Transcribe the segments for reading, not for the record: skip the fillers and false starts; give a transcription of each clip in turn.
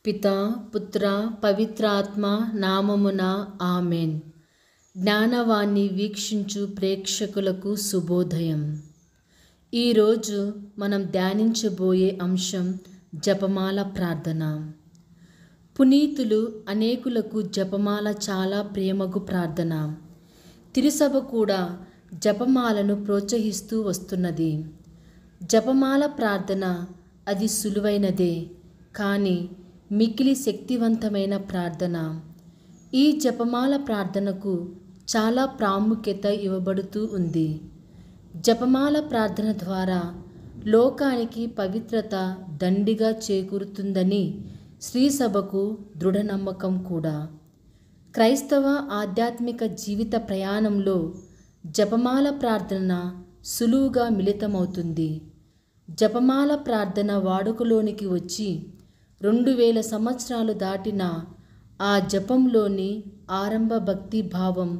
పితా పుత్ర పవిత్రాత్మ నామమున ఆమెన్. జ్ఞానవాణి వీక్షించు ప్రేక్షకులకు శుభోదయం. ఈరోజు మనం ధ్యానించబోయే అంశం జపమాల ప్రార్థన. పునీతులు అనేకులకు జపమాల చాలా ప్రేమగు ప్రార్థన. తిరుసభ కూడా జపమాలను ప్రోత్సహిస్తూ వస్తున్నది. జపమాల ప్రార్థన అది సులువైనదే, కానీ మిక్కిలి శక్తివంతమైన ప్రార్థన. ఈ జపమాల ప్రార్థనకు చాలా ప్రాముఖ్యత ఇవ్వబడుతూ ఉంది. జపమాల ప్రార్థన ద్వారా లోకానికి పవిత్రత దండిగా చేకూరుతుందని శ్రీసభకు దృఢ నమ్మకం కూడా. క్రైస్తవ ఆధ్యాత్మిక జీవిత ప్రయాణంలో జపమాల ప్రార్థన సులువుగా మిళితమవుతుంది. జపమాల ప్రార్థన వాడుకలోనికి వచ్చి 2000 సంవత్సరాలు దాటిన ఆ జపంలోని ఆరంభ భక్తి భావం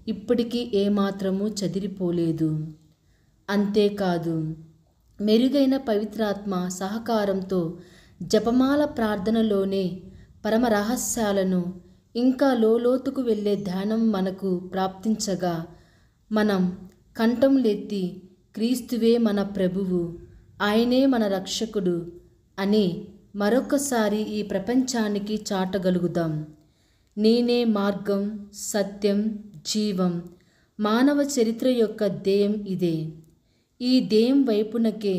ఇప్పటికీ ఏమాత్రము చెదిరిపోలేదు. అంతేకాదు, మెరుగైన పవిత్రాత్మ సహకారంతో జపమాల ప్రార్థనలోనే పరమ రహస్యాలను ఇంకా లోతుకు వెళ్ళే ధ్యానం మనకు ప్రాప్తించగా మనం కంఠంలెత్తి క్రీస్తువే మన ప్రభువు, ఆయనే మన రక్షకుడు అని మరొకసారి ఈ ప్రపంచానికి చాటగలుగుదాం. నేనే మార్గం, సత్యం, జీవం. మానవ చరిత్ర యొక్క ధ్యేయం ఇదే. ఈ ధ్యేయం వైపునకే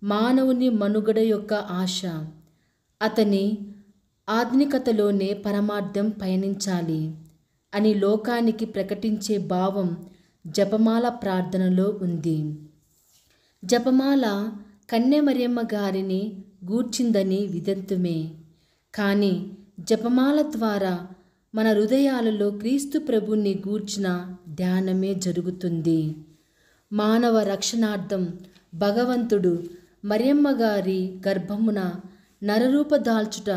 మానవుని మనుగడ యొక్క ఆశ. అతని ఆధునికతలోనే పరమార్థం పయనించాలి అని లోకానికి ప్రకటించే భావం జపమాల ప్రార్థనలో ఉంది. జపమాల కన్య మరియమ్మ గారిని గూర్చిందని విదంతుమే, కానీ జపమాల ద్వారా మన హృదయాలలో క్రీస్తు ప్రభుని గూర్చిన ధ్యానమే జరుగుతుంది. మానవ రక్షణార్థం భగవంతుడు మరియమ్మ గారి గర్భమున నరరూప దాల్చుట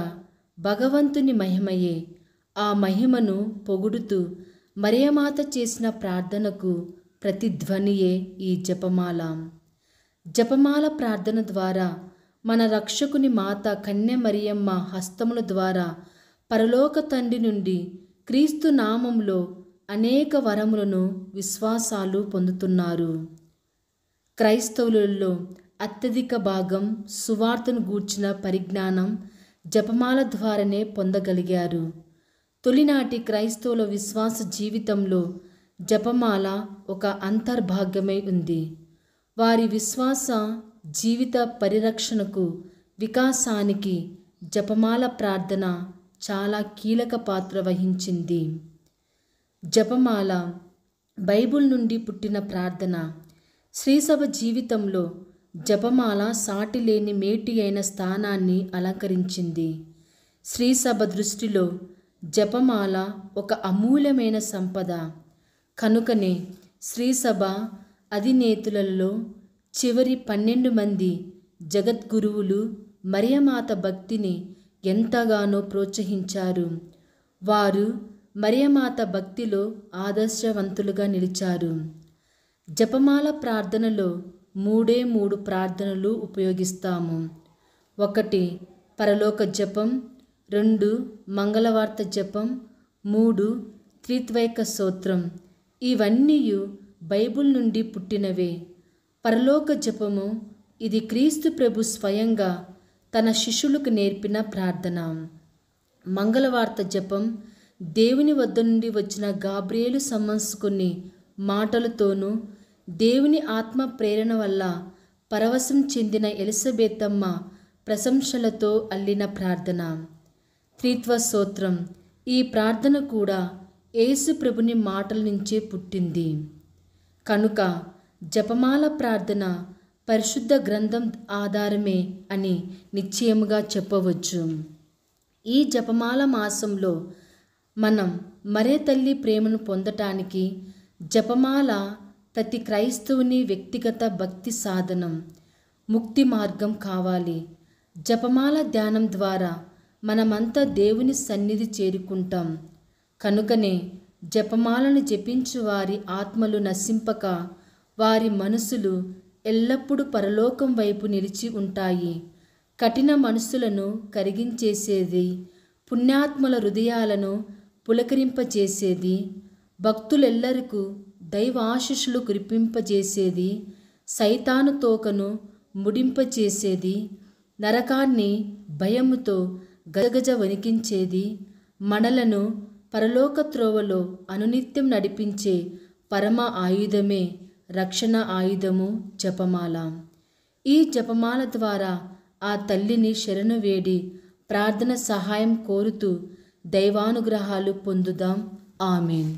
భగవంతుని మహిమయే. ఆ మహిమను పొగుడుతూ మరియమాత చేసిన ప్రార్థనకు ప్రతిధ్వనియే ఈ జపమాల. జపమాల ప్రార్థన ద్వారా మన రక్షకుని మాత కన్య మరియమ్మ హస్తముల ద్వారా పరలోక తండ్రి నుండి క్రీస్తు నామములో అనేక వరములను విశ్వాసాలు పొందుతున్నారు. క్రైస్తవులలో అత్యధిక భాగం సువార్తను గూర్చిన పరిజ్ఞానం జపమాల ద్వారానే పొందగలిగారు. తొలినాటి క్రైస్తవుల విశ్వాస జీవితంలో జపమాల ఒక అంతర్భాగమై ఉంది. వారి విశ్వాస జీవిత పరిరక్షణకు, వికాసానికి జపమాల ప్రార్థన చాలా కీలక పాత్ర వహించింది. జపమాల బైబిల్ నుండి పుట్టిన ప్రార్థన. శ్రీసభ జీవితంలో జపమాల సాటిలేని మేటి అయిన స్థానాన్ని అలంకరించింది. శ్రీసభ దృష్టిలో జపమాల ఒక అమూల్యమైన సంపద. కనుకనే శ్రీసభ అధినేతులలో చివరి 12 మంది జగద్గురువులు మరియమాత భక్తిని ఎంతగానో ప్రోత్సహించారు. వారు మరియమాత భక్తిలో ఆదర్శవంతులుగా నిలిచారు. జపమాల ప్రార్థనలో 3 ప్రార్థనలు ఉపయోగిస్తాము. 1 పరలోక జపం, 2 మంగళవార్త జపం, 3 త్రిత్వైక స్తోత్రం. ఇవన్నీ బైబిల్ నుండి పుట్టినవే. పరలోక జపము ఇది క్రీస్తు ప్రభు స్వయంగా తన శిష్యులకు నేర్పిన ప్రార్థన. మంగళవార్త జపం దేవుని వద్ద నుండి వచ్చిన గాబ్రియేలు సమన్సుకుని మాటలతోనూ దేవుని ఆత్మ ప్రేరణ వల్ల పరవశం చెందిన ఎలిజబెతమ్మ ప్రశంసలతో అల్లిన ప్రార్థన. త్రిత్వ స్తోత్రం. ఈ ప్రార్థన కూడా యేసు ప్రభుని మాటల నుంచే పుట్టింది. కనుక జపమాల ప్రార్థన పరిశుద్ధ గ్రంథం ఆధారమే అని నిశ్చయముగా చెప్పవచ్చు. ఈ జపమాల మాసంలో మనం మరే తల్లి ప్రేమను పొందటానికి జపమాల ప్రతి క్రైస్తవుని వ్యక్తిగత భక్తి సాధనం, ముక్తి మార్గం కావాలి. జపమాల ధ్యానం ద్వారా మనమంతా దేవుని సన్నిధి చేరుకుంటాం. కనుకనే జపమాలను జపించు వారి ఆత్మలు నశింపక వారి మనసులు ఎల్లప్పుడూ పరలోకం వైపు నిలిచి ఉంటాయి. కఠిన మనస్సులను కరిగించేసేది, పుణ్యాత్మల హృదయాలను పులకరింపజేసేది, భక్తులెల్లరికూ దైవాశీస్సులు కురిపింపజేసేది, సైతాను తోకను ముడింపచేసేది, నరకాన్ని భయముతో గజగజ వణికించేది, మనలను పరలోక త్రోవలో అనునిత్యం నడిపించే పరమ ఆయుధమే రక్షణ ఆయుధము జపమాల. ఈ జపమాల ద్వారా ఆ తల్లిని శరణు వేడి ప్రార్థన సహాయం కోరుతూ దైవానుగ్రహాలు పొందుదాం. ఆమేన్.